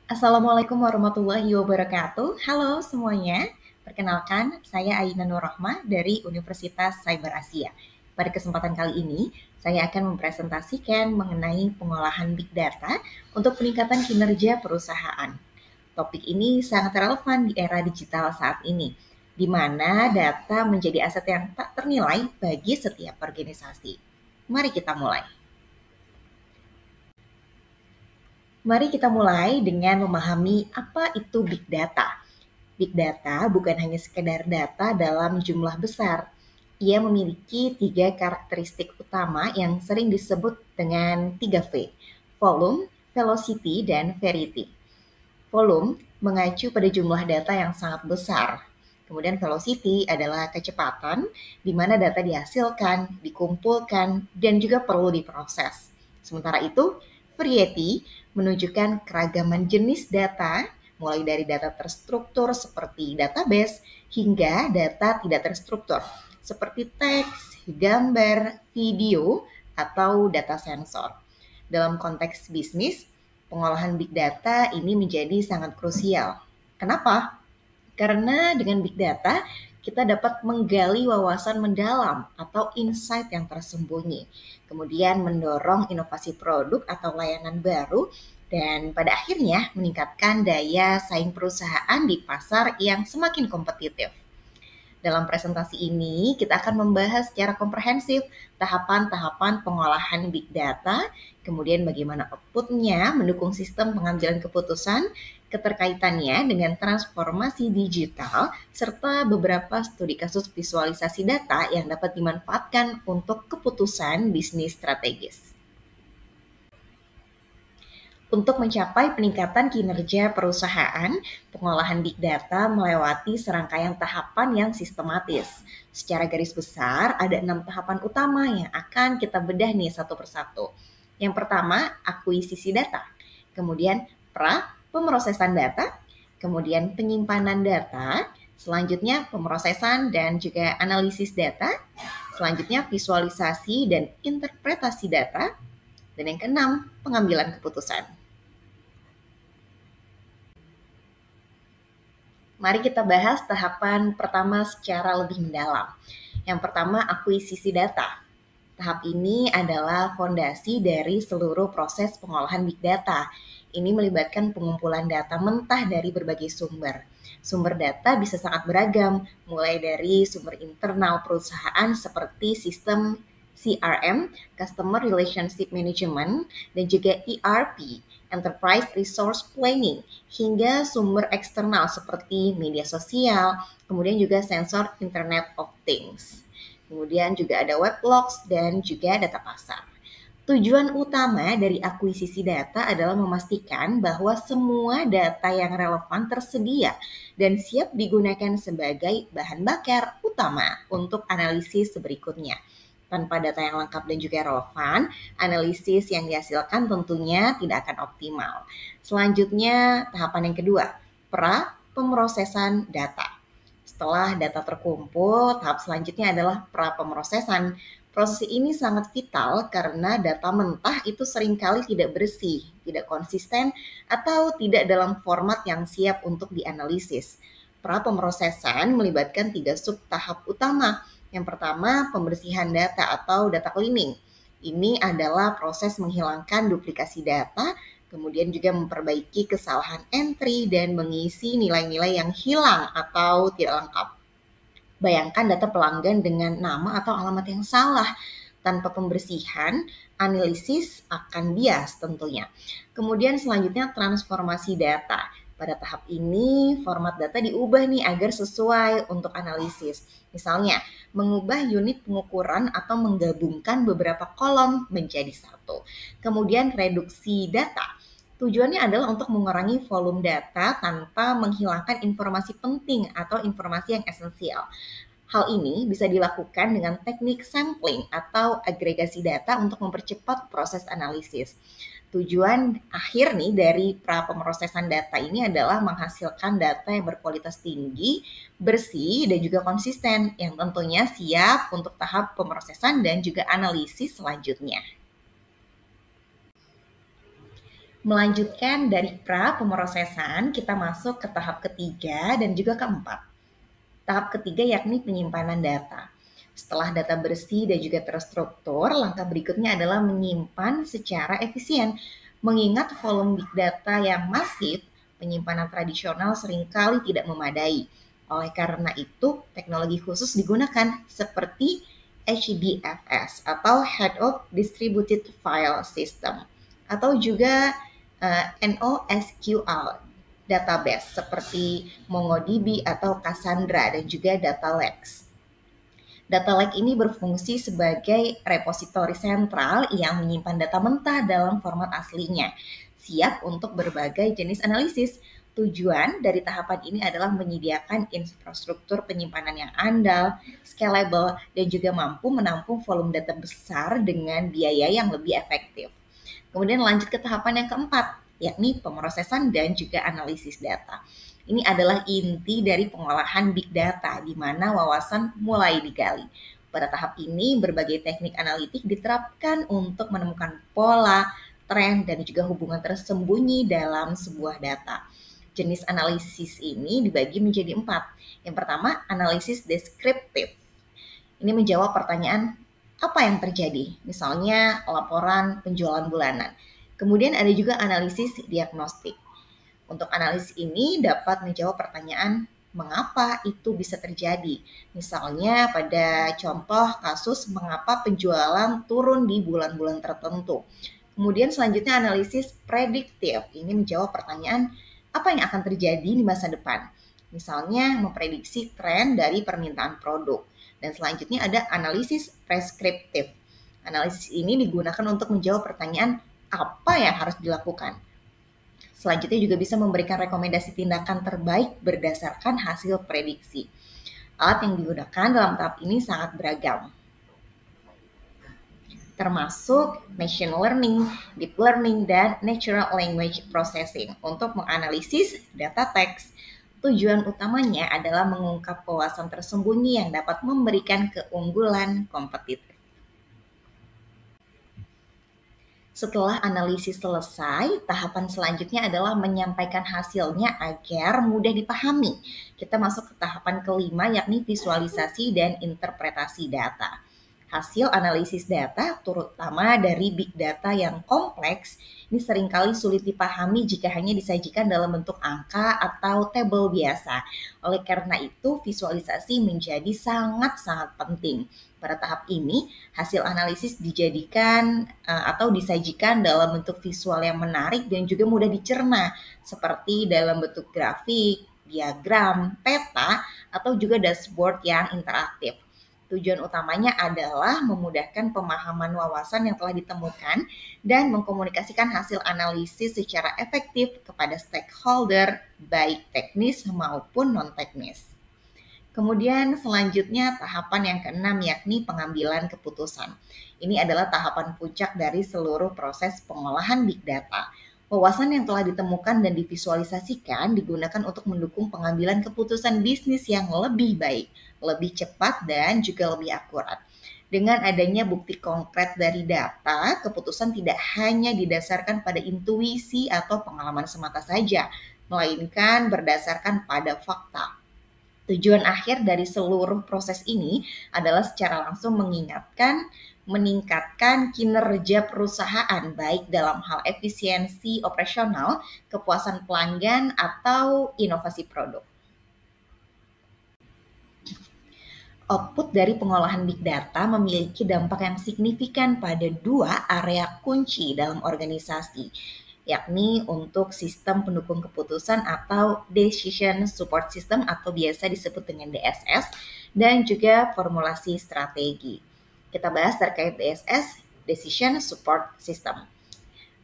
Assalamualaikum warahmatullahi wabarakatuh. Halo semuanya, perkenalkan saya Aina Nurrahma dari Universitas Cyber Asia. Pada kesempatan kali ini, saya akan mempresentasikan mengenai pengolahan Big Data untuk peningkatan kinerja perusahaan. Topik ini sangat relevan di era digital saat ini, di mana data menjadi aset yang tak ternilai bagi setiap organisasi. Mari kita mulai. Mari kita mulai dengan memahami apa itu Big Data. Big Data bukan hanya sekedar data dalam jumlah besar. Ia memiliki 3 karakteristik utama yang sering disebut dengan 3V, volume, velocity, dan verity. Volume mengacu pada jumlah data yang sangat besar. Kemudian velocity adalah kecepatan di mana data dihasilkan, dikumpulkan, dan juga perlu diproses. Sementara itu, variety menunjukkan keragaman jenis data, mulai dari data terstruktur seperti database hingga data tidak terstruktur seperti teks, gambar, video, atau data sensor. Dalam konteks bisnis, pengolahan big data ini menjadi sangat krusial. Kenapa? Karena dengan big data, kita dapat menggali wawasan mendalam atau insight yang tersembunyi, kemudian mendorong inovasi produk atau layanan baru, dan pada akhirnya meningkatkan daya saing perusahaan di pasar yang semakin kompetitif. Dalam presentasi ini, kita akan membahas secara komprehensif tahapan-tahapan pengolahan big data, kemudian bagaimana output-nya mendukung sistem pengambilan keputusan, keterkaitannya dengan transformasi digital, serta beberapa studi kasus visualisasi data yang dapat dimanfaatkan untuk keputusan bisnis strategis. Untuk mencapai peningkatan kinerja perusahaan, pengolahan big data melewati serangkaian tahapan yang sistematis. Secara garis besar, ada 6 tahapan utama yang akan kita bedah nih satu persatu. Yang pertama, akuisisi data. Kemudian, pemrosesan data. Kemudian, penyimpanan data. Selanjutnya, pemrosesan dan juga analisis data. Selanjutnya, visualisasi dan interpretasi data. Dan yang keenam, pengambilan keputusan. Mari kita bahas tahapan pertama secara lebih mendalam. Yang pertama, akuisisi data. Tahap ini adalah fondasi dari seluruh proses pengolahan big data. Ini melibatkan pengumpulan data mentah dari berbagai sumber. Sumber data bisa sangat beragam, mulai dari sumber internal perusahaan seperti sistem CRM, Customer Relationship Management, dan juga ERP, Enterprise Resource Planning, hingga sumber eksternal seperti media sosial, kemudian juga sensor Internet of Things. Kemudian juga ada weblogs dan juga data pasar. Tujuan utama dari akuisisi data adalah memastikan bahwa semua data yang relevan tersedia dan siap digunakan sebagai bahan bakar utama untuk analisis berikutnya. Tanpa data yang lengkap dan juga relevan, analisis yang dihasilkan tentunya tidak akan optimal. Selanjutnya, tahapan yang kedua, pemrosesan data. Setelah data terkumpul, tahap selanjutnya adalah pemrosesan. Proses ini sangat vital karena data mentah itu seringkali tidak bersih, tidak konsisten, atau tidak dalam format yang siap untuk dianalisis. Pemrosesan melibatkan 3 sub tahap utama. Yang pertama, pembersihan data atau data cleaning. Ini adalah proses menghilangkan duplikasi data, kemudian juga memperbaiki kesalahan entry dan mengisi nilai-nilai yang hilang atau tidak lengkap. Bayangkan data pelanggan dengan nama atau alamat yang salah. Tanpa pembersihan, analisis akan bias tentunya. Kemudian selanjutnya transformasi data. Pada tahap ini, format data diubah nih agar sesuai untuk analisis. Misalnya, mengubah unit pengukuran atau menggabungkan beberapa kolom menjadi satu. Kemudian reduksi data. Tujuannya adalah untuk mengurangi volume data tanpa menghilangkan informasi penting atau informasi yang esensial. Hal ini bisa dilakukan dengan teknik sampling atau agregasi data untuk mempercepat proses analisis. Tujuan akhir nih dari pemrosesan data ini adalah menghasilkan data yang berkualitas tinggi, bersih, dan juga konsisten yang tentunya siap untuk tahap pemrosesan dan juga analisis selanjutnya. Melanjutkan dari pra pemrosesan, kita masuk ke tahap ketiga dan juga keempat. Tahap ketiga yakni penyimpanan data. Setelah data bersih dan juga terstruktur, langkah berikutnya adalah menyimpan secara efisien. Mengingat volume big data yang masif, penyimpanan tradisional seringkali tidak memadai. Oleh karena itu, teknologi khusus digunakan seperti HDFS atau Head of Distributed File System atau juga NoSQL database seperti MongoDB atau Cassandra dan juga Data Lakes. Data Lake ini berfungsi sebagai repositori sentral yang menyimpan data mentah dalam format aslinya, siap untuk berbagai jenis analisis. Tujuan dari tahapan ini adalah menyediakan infrastruktur penyimpanan yang andal, scalable, dan juga mampu menampung volume data besar dengan biaya yang lebih efektif. Kemudian lanjut ke tahapan yang keempat, yakni pemrosesan dan juga analisis data. Ini adalah inti dari pengolahan big data, di mana wawasan mulai digali. Pada tahap ini, berbagai teknik analitik diterapkan untuk menemukan pola, tren, dan juga hubungan tersembunyi dalam sebuah data. Jenis analisis ini dibagi menjadi 4. Yang pertama, analisis deskriptif. Ini menjawab pertanyaan apa yang terjadi, misalnya laporan penjualan bulanan. Kemudian ada juga analisis diagnostik. Untuk analisis ini dapat menjawab pertanyaan mengapa itu bisa terjadi. Misalnya pada contoh kasus mengapa penjualan turun di bulan-bulan tertentu. Kemudian selanjutnya analisis prediktif. Ini menjawab pertanyaan apa yang akan terjadi di masa depan. Misalnya memprediksi tren dari permintaan produk. Dan selanjutnya ada analisis preskriptif. Analisis ini digunakan untuk menjawab pertanyaan apa yang harus dilakukan. Selanjutnya juga bisa memberikan rekomendasi tindakan terbaik berdasarkan hasil prediksi. Alat yang digunakan dalam tahap ini sangat beragam, termasuk machine learning, deep learning, dan natural language processing untuk menganalisis data teks. Tujuan utamanya adalah mengungkap wawasan tersembunyi yang dapat memberikan keunggulan kompetitif. Setelah analisis selesai, tahapan selanjutnya adalah menyampaikan hasilnya agar mudah dipahami. Kita masuk ke tahapan kelima, yakni visualisasi dan interpretasi data. Hasil analisis data, terutama dari big data yang kompleks, ini seringkali sulit dipahami jika hanya disajikan dalam bentuk angka atau tabel biasa. Oleh karena itu, visualisasi menjadi sangat-sangat penting. Pada tahap ini, hasil analisis dijadikan atau disajikan dalam bentuk visual yang menarik dan juga mudah dicerna, seperti dalam bentuk grafik, diagram, peta, atau juga dashboard yang interaktif. Tujuan utamanya adalah memudahkan pemahaman wawasan yang telah ditemukan dan mengkomunikasikan hasil analisis secara efektif kepada stakeholder, baik teknis maupun non-teknis. Kemudian selanjutnya tahapan yang keenam yakni pengambilan keputusan. Ini adalah tahapan puncak dari seluruh proses pengolahan big data. Wawasan yang telah ditemukan dan divisualisasikan digunakan untuk mendukung pengambilan keputusan bisnis yang lebih baik, lebih cepat, dan juga lebih akurat. Dengan adanya bukti konkret dari data, keputusan tidak hanya didasarkan pada intuisi atau pengalaman semata saja, melainkan berdasarkan pada fakta. Tujuan akhir dari seluruh proses ini adalah secara langsung meningkatkan kinerja perusahaan baik dalam hal efisiensi operasional, kepuasan pelanggan, atau inovasi produk. Output dari pengolahan big data memiliki dampak yang signifikan pada dua area kunci dalam organisasi, yakni untuk sistem pendukung keputusan atau Decision Support System atau biasa disebut dengan DSS, dan juga formulasi strategi. Kita bahas terkait DSS, Decision Support System.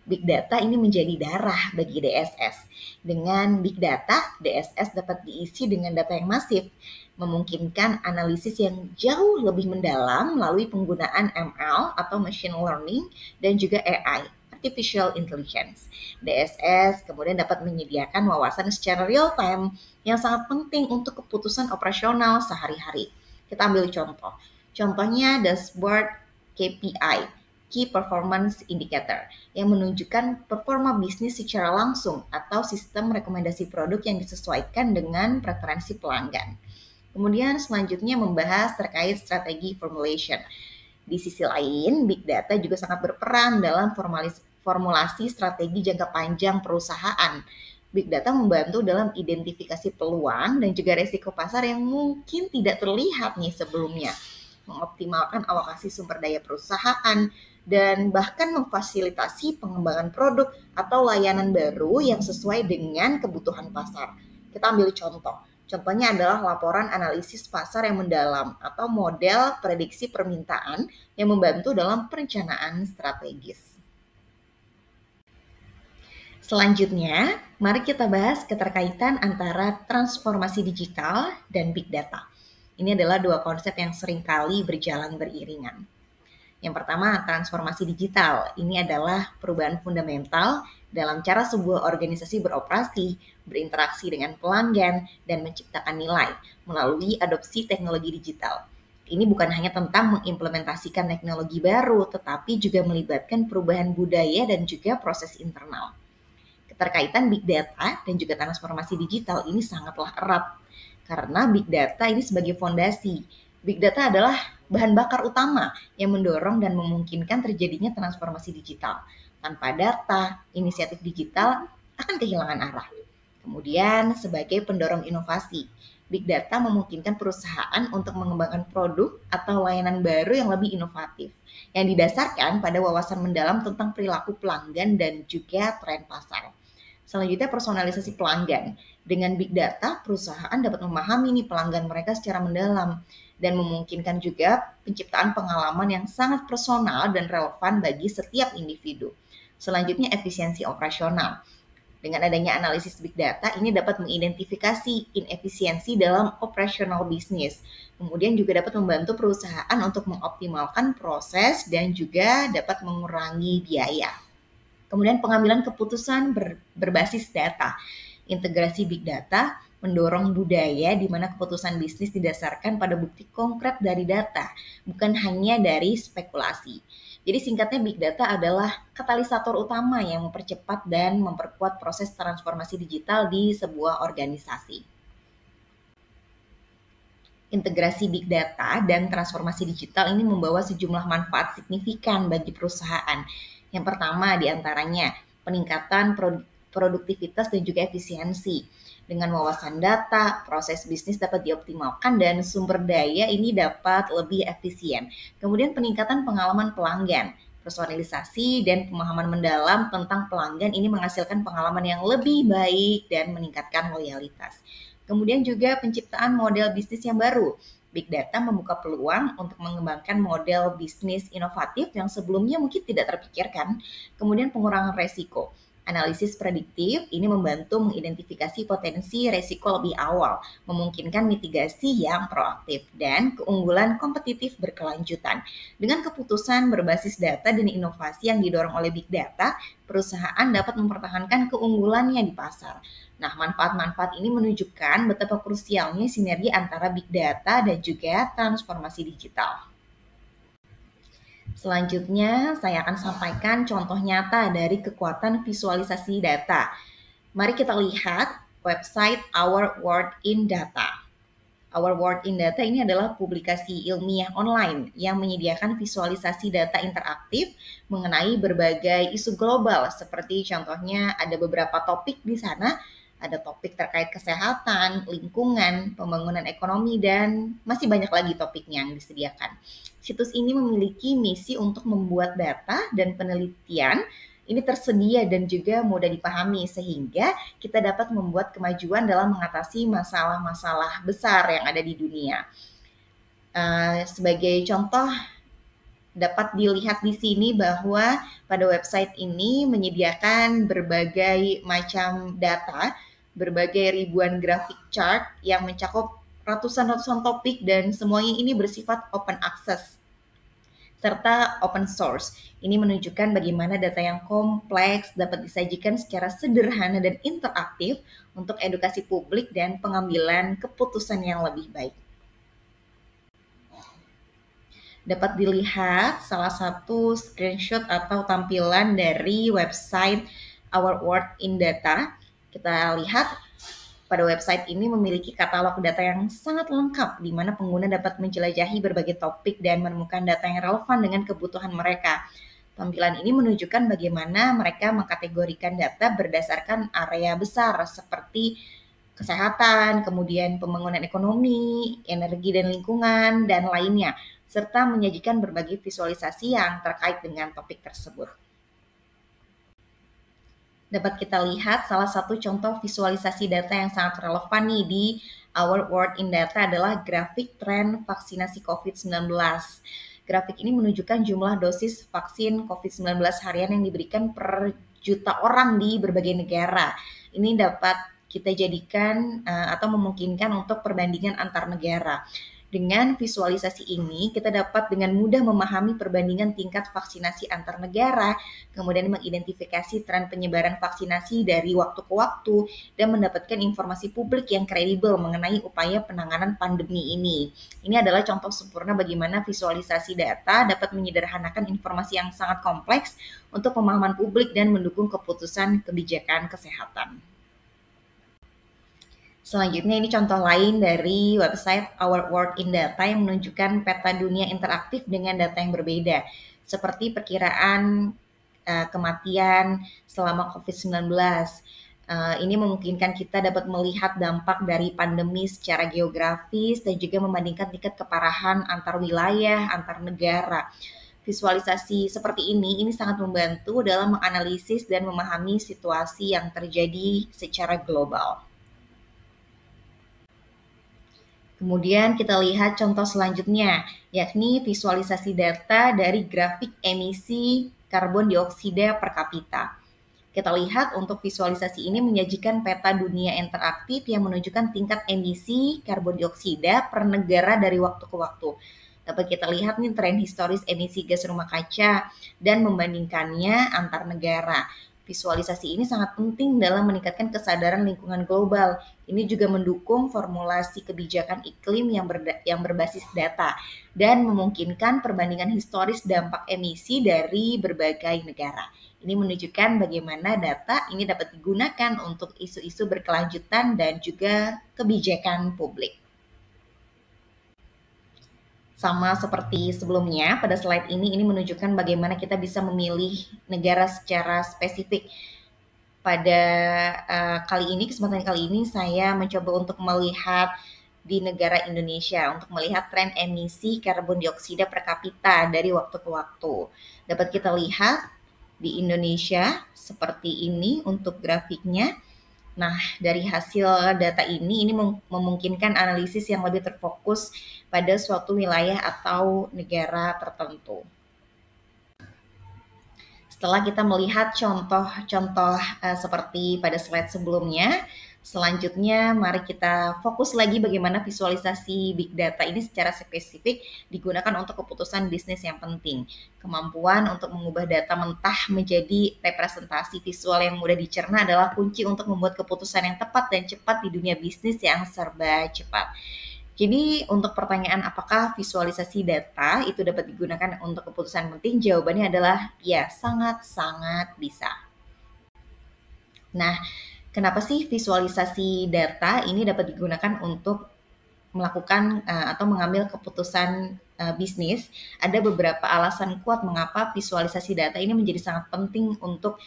Big data ini menjadi darah bagi DSS. Dengan big data, DSS dapat diisi dengan data yang masif, memungkinkan analisis yang jauh lebih mendalam melalui penggunaan ML atau machine learning dan juga AI, artificial intelligence. DSS kemudian dapat menyediakan wawasan secara real time yang sangat penting untuk keputusan operasional sehari-hari. Kita ambil contoh. Contohnya dashboard KPI. Key Performance Indicator yang menunjukkan performa bisnis secara langsung atau sistem rekomendasi produk yang disesuaikan dengan preferensi pelanggan. Kemudian selanjutnya membahas terkait strategi formulation. Di sisi lain, Big Data juga sangat berperan dalam formulasi strategi jangka panjang perusahaan. Big Data membantu dalam identifikasi peluang dan juga resiko pasar yang mungkin tidak terlihat nih sebelumnya, mengoptimalkan alokasi sumber daya perusahaan, dan bahkan memfasilitasi pengembangan produk atau layanan baru yang sesuai dengan kebutuhan pasar. Kita ambil contoh. Contohnya adalah laporan analisis pasar yang mendalam atau model prediksi permintaan yang membantu dalam perencanaan strategis. Selanjutnya, mari kita bahas keterkaitan antara transformasi digital dan big data. Ini adalah dua konsep yang seringkali berjalan beriringan. Yang pertama, transformasi digital. Ini adalah perubahan fundamental dalam cara sebuah organisasi beroperasi, berinteraksi dengan pelanggan, dan menciptakan nilai melalui adopsi teknologi digital. Ini bukan hanya tentang mengimplementasikan teknologi baru, tetapi juga melibatkan perubahan budaya dan juga proses internal. Keterkaitan big data dan juga transformasi digital ini sangatlah erat, karena big data ini sebagai fondasi. Big data adalah bahan bakar utama yang mendorong dan memungkinkan terjadinya transformasi digital. Tanpa data, inisiatif digital akan kehilangan arah. Kemudian, sebagai pendorong inovasi, big data memungkinkan perusahaan untuk mengembangkan produk atau layanan baru yang lebih inovatif, yang didasarkan pada wawasan mendalam tentang perilaku pelanggan dan juga tren pasar. Selanjutnya, personalisasi pelanggan. Dengan big data, perusahaan dapat memahami nih pelanggan mereka secara mendalam dan memungkinkan juga penciptaan pengalaman yang sangat personal dan relevan bagi setiap individu. Selanjutnya, efisiensi operasional. Dengan adanya analisis big data, ini dapat mengidentifikasi inefisiensi dalam operasional bisnis. Kemudian juga dapat membantu perusahaan untuk mengoptimalkan proses dan juga dapat mengurangi biaya. Kemudian pengambilan keputusan berbasis data. Integrasi big data mendorong budaya di mana keputusan bisnis didasarkan pada bukti konkret dari data, bukan hanya dari spekulasi. Jadi singkatnya big data adalah katalisator utama yang mempercepat dan memperkuat proses transformasi digital di sebuah organisasi. Integrasi big data dan transformasi digital ini membawa sejumlah manfaat signifikan bagi perusahaan. Yang pertama diantaranya peningkatan produktivitas dan juga efisiensi. Dengan wawasan data, proses bisnis dapat dioptimalkan dan sumber daya ini dapat lebih efisien. Kemudian peningkatan pengalaman pelanggan, personalisasi dan pemahaman mendalam tentang pelanggan ini menghasilkan pengalaman yang lebih baik dan meningkatkan loyalitas. Kemudian juga penciptaan model bisnis yang baru. Big data membuka peluang untuk mengembangkan model bisnis inovatif yang sebelumnya mungkin tidak terpikirkan. Kemudian pengurangan resiko. Analisis prediktif ini membantu mengidentifikasi potensi resiko lebih awal, memungkinkan mitigasi yang proaktif, dan keunggulan kompetitif berkelanjutan. Dengan keputusan berbasis data dan inovasi yang didorong oleh big data, perusahaan dapat mempertahankan keunggulannya di pasar. Nah, manfaat-manfaat ini menunjukkan betapa krusialnya sinergi antara big data dan juga transformasi digital. Selanjutnya, saya akan sampaikan contoh nyata dari kekuatan visualisasi data. Mari kita lihat website Our World in Data. Our World in Data ini adalah publikasi ilmiah online yang menyediakan visualisasi data interaktif mengenai berbagai isu global, seperti contohnya ada beberapa topik di sana. Ada topik terkait kesehatan, lingkungan, pembangunan ekonomi, dan masih banyak lagi topiknya yang disediakan. Situs ini memiliki misi untuk membuat data dan penelitian ini tersedia dan juga mudah dipahami sehingga kita dapat membuat kemajuan dalam mengatasi masalah-masalah besar yang ada di dunia. Sebagai contoh, dapat dilihat di sini bahwa pada website ini menyediakan berbagai macam data, berbagai ribuan grafik chart yang mencakup ratusan-ratusan topik dan semuanya ini bersifat open access serta open source. Ini menunjukkan bagaimana data yang kompleks dapat disajikan secara sederhana dan interaktif untuk edukasi publik dan pengambilan keputusan yang lebih baik. Dapat dilihat salah satu screenshot atau tampilan dari website Our World in Data. Kita lihat pada website ini memiliki katalog data yang sangat lengkap, di mana pengguna dapat menjelajahi berbagai topik dan menemukan data yang relevan dengan kebutuhan mereka. Tampilan ini menunjukkan bagaimana mereka mengkategorikan data berdasarkan area besar seperti kesehatan, kemudian pembangunan ekonomi, energi dan lingkungan, dan lainnya, serta menyajikan berbagai visualisasi yang terkait dengan topik tersebut. Dapat kita lihat salah satu contoh visualisasi data yang sangat relevan nih di Our World in Data adalah grafik tren vaksinasi COVID-19. Grafik ini menunjukkan jumlah dosis vaksin COVID-19 harian yang diberikan per juta orang di berbagai negara. Ini dapat kita jadikan atau memungkinkan untuk perbandingan antar negara. Dengan visualisasi ini, kita dapat dengan mudah memahami perbandingan tingkat vaksinasi antar negara, kemudian mengidentifikasi tren penyebaran vaksinasi dari waktu ke waktu, dan mendapatkan informasi publik yang kredibel mengenai upaya penanganan pandemi ini. Ini adalah contoh sempurna bagaimana visualisasi data dapat menyederhanakan informasi yang sangat kompleks untuk pemahaman publik dan mendukung keputusan kebijakan kesehatan. Selanjutnya ini contoh lain dari website Our World in Data yang menunjukkan peta dunia interaktif dengan data yang berbeda, seperti perkiraan kematian selama COVID-19. Ini memungkinkan kita dapat melihat dampak dari pandemi secara geografis dan juga membandingkan tingkat keparahan antar wilayah, antar negara. Visualisasi seperti ini sangat membantu dalam menganalisis dan memahami situasi yang terjadi secara global. Kemudian kita lihat contoh selanjutnya, yakni visualisasi data dari grafik emisi karbon dioksida per kapita. Kita lihat untuk visualisasi ini menyajikan peta dunia interaktif yang menunjukkan tingkat emisi karbon dioksida per negara dari waktu ke waktu. Dapat kita lihat nih tren historis emisi gas rumah kaca dan membandingkannya antar negara. Visualisasi ini sangat penting dalam meningkatkan kesadaran lingkungan global. Ini juga mendukung formulasi kebijakan iklim yang berbasis data dan memungkinkan perbandingan historis dampak emisi dari berbagai negara. Ini menunjukkan bagaimana data ini dapat digunakan untuk isu-isu berkelanjutan dan juga kebijakan publik. Sama seperti sebelumnya, pada slide ini menunjukkan bagaimana kita bisa memilih negara secara spesifik. Pada kesempatan kali ini saya mencoba untuk melihat di negara Indonesia untuk melihat tren emisi karbon dioksida per kapita dari waktu ke waktu. Dapat kita lihat di Indonesia seperti ini untuk grafiknya. Nah, dari hasil data ini memungkinkan analisis yang lebih terfokus pada suatu wilayah atau negara tertentu. Setelah kita melihat contoh-contoh seperti pada slide sebelumnya, selanjutnya mari kita fokus lagi bagaimana visualisasi big data ini secara spesifik digunakan untuk keputusan bisnis yang penting. Kemampuan untuk mengubah data mentah menjadi representasi visual yang mudah dicerna adalah kunci untuk membuat keputusan yang tepat dan cepat di dunia bisnis yang serba cepat. Jadi untuk pertanyaan apakah visualisasi data itu dapat digunakan untuk keputusan penting, jawabannya adalah ya, sangat-sangat bisa. Nah, kenapa sih visualisasi data ini dapat digunakan untuk melakukan atau mengambil keputusan bisnis? Ada beberapa alasan kuat mengapa visualisasi data ini menjadi sangat penting untuk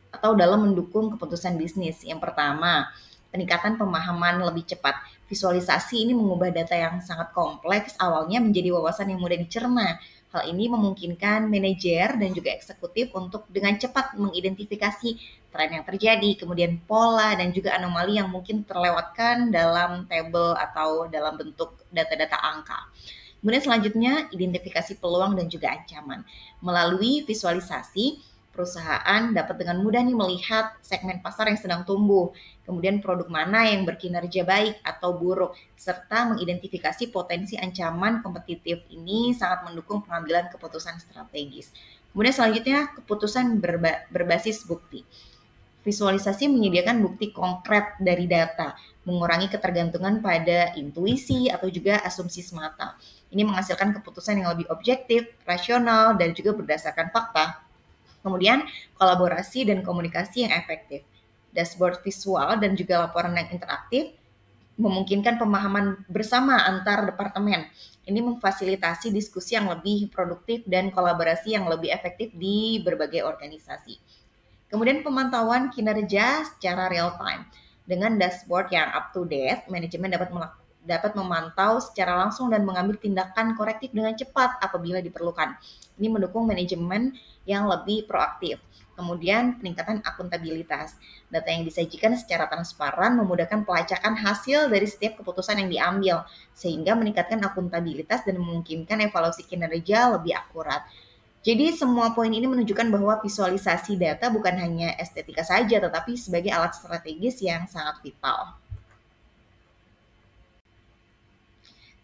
atau dalam mendukung keputusan bisnis. Yang pertama, peningkatan pemahaman lebih cepat. Visualisasi ini mengubah data yang sangat kompleks awalnya menjadi wawasan yang mudah dicerna. Hal ini memungkinkan manajer dan juga eksekutif untuk dengan cepat mengidentifikasi tren yang terjadi, kemudian pola dan juga anomali yang mungkin terlewatkan dalam tabel atau dalam bentuk data-data angka. Kemudian selanjutnya, identifikasi peluang dan juga ancaman. Melalui visualisasi, perusahaan dapat dengan mudah nih melihat segmen pasar yang sedang tumbuh, kemudian produk mana yang berkinerja baik atau buruk, serta mengidentifikasi potensi ancaman kompetitif. Ini sangat mendukung pengambilan keputusan strategis. Kemudian selanjutnya keputusan berbasis bukti. Visualisasi menyediakan bukti konkret dari data, mengurangi ketergantungan pada intuisi atau juga asumsi semata. Ini menghasilkan keputusan yang lebih objektif, rasional, dan juga berdasarkan fakta. Kemudian, kolaborasi dan komunikasi yang efektif. Dashboard visual dan juga laporan yang interaktif memungkinkan pemahaman bersama antar departemen. Ini memfasilitasi diskusi yang lebih produktif dan kolaborasi yang lebih efektif di berbagai organisasi. Kemudian pemantauan kinerja secara real time. Dengan dashboard yang up to date, manajemen dapat memantau secara langsung dan mengambil tindakan korektif dengan cepat apabila diperlukan. Ini mendukung manajemen yang lebih proaktif. Kemudian peningkatan akuntabilitas. Data yang disajikan secara transparan memudahkan pelacakan hasil dari setiap keputusan yang diambil, sehingga meningkatkan akuntabilitas dan memungkinkan evaluasi kinerja lebih akurat. Jadi semua poin ini menunjukkan bahwa visualisasi data bukan hanya estetika saja, tetapi sebagai alat strategis yang sangat vital.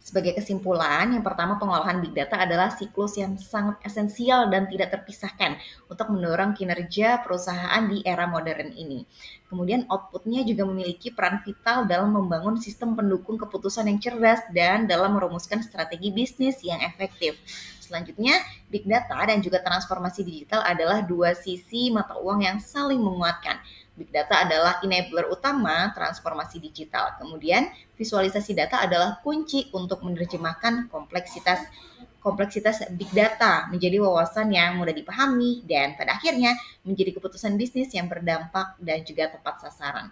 Sebagai kesimpulan, yang pertama pengolahan big data adalah siklus yang sangat esensial dan tidak terpisahkan untuk mendorong kinerja perusahaan di era modern ini. Kemudian outputnya juga memiliki peran vital dalam membangun sistem pendukung keputusan yang cerdas dan dalam merumuskan strategi bisnis yang efektif. Selanjutnya, big data dan juga transformasi digital adalah dua sisi mata uang yang saling menguatkan. Big data adalah enabler utama transformasi digital. Kemudian, visualisasi data adalah kunci untuk menerjemahkan kompleksitas big data menjadi wawasan yang mudah dipahami dan pada akhirnya menjadi keputusan bisnis yang berdampak dan juga tepat sasaran.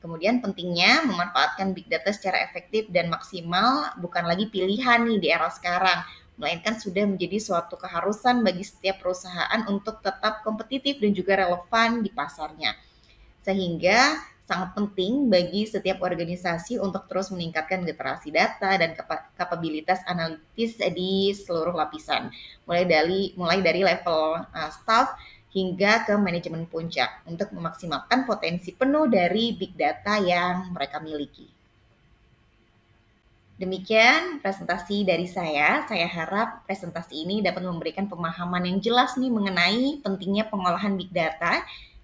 Kemudian pentingnya memanfaatkan big data secara efektif dan maksimal bukan lagi pilihan nih di era sekarang, melainkan sudah menjadi suatu keharusan bagi setiap perusahaan untuk tetap kompetitif dan juga relevan di pasarnya. Sehingga sangat penting bagi setiap organisasi untuk terus meningkatkan literasi data dan kapabilitas analitis di seluruh lapisan, mulai dari level staff hingga ke manajemen puncak untuk memaksimalkan potensi penuh dari big data yang mereka miliki. Demikian presentasi dari saya. Saya harap presentasi ini dapat memberikan pemahaman yang jelas nih mengenai pentingnya pengolahan big data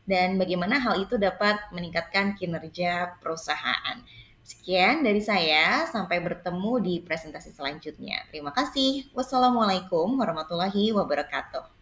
dan bagaimana hal itu dapat meningkatkan kinerja perusahaan. Sekian dari saya, sampai bertemu di presentasi selanjutnya. Terima kasih. Wassalamualaikum warahmatullahi wabarakatuh.